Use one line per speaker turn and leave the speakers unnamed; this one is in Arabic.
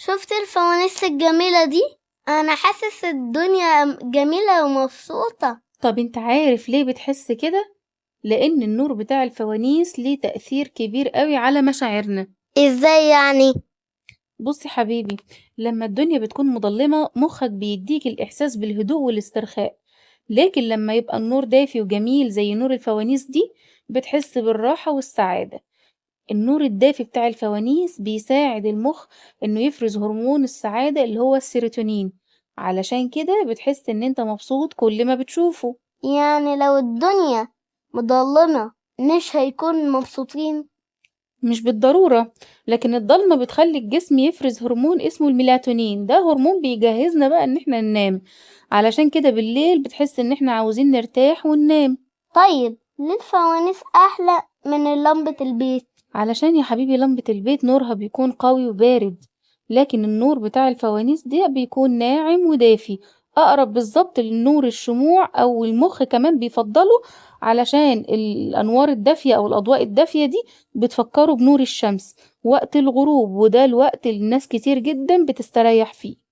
شفت الفوانيس الجميلة دي؟ أنا حاسس الدنيا جميلة ومبسوطة.
طب انت عارف ليه بتحس كده؟ لأن النور بتاع الفوانيس ليه تأثير كبير قوي على مشاعرنا.
إزاي يعني؟
بصي حبيبي، لما الدنيا بتكون مظلمة مخك بيديك الإحساس بالهدوء والاسترخاء، لكن لما يبقى النور دافي وجميل زي نور الفوانيس دي بتحس بالراحة والسعادة. النور الدافي بتاع الفوانيس بيساعد المخ إنه يفرز هرمون السعادة اللي هو السيروتونين، علشان كده بتحس إن انت مبسوط كل ما بتشوفه.
يعني لو الدنيا مظلمة مش هيكون مبسوطين؟
مش بالضرورة، لكن الضلمة بتخلي الجسم يفرز هرمون اسمه الميلاتونين، ده هرمون بيجهزنا بقى ان احنا ننام، علشان كده بالليل بتحس ان احنا عاوزين نرتاح وننام.
طيب ليه الفوانيس أحلى من لمبة البيت؟
علشان يا حبيبي لمبة البيت نورها بيكون قوي وبارد، لكن النور بتاع الفوانيس ده بيكون ناعم ودافي، أقرب بالظبط للنور الشموع، أو المخ كمان بيفضله علشان الأنوار الدافية أو الأضواء الدافية دي بتفكره بنور الشمس وقت الغروب، وده الوقت اللي الناس كتير جدا بتستريح فيه.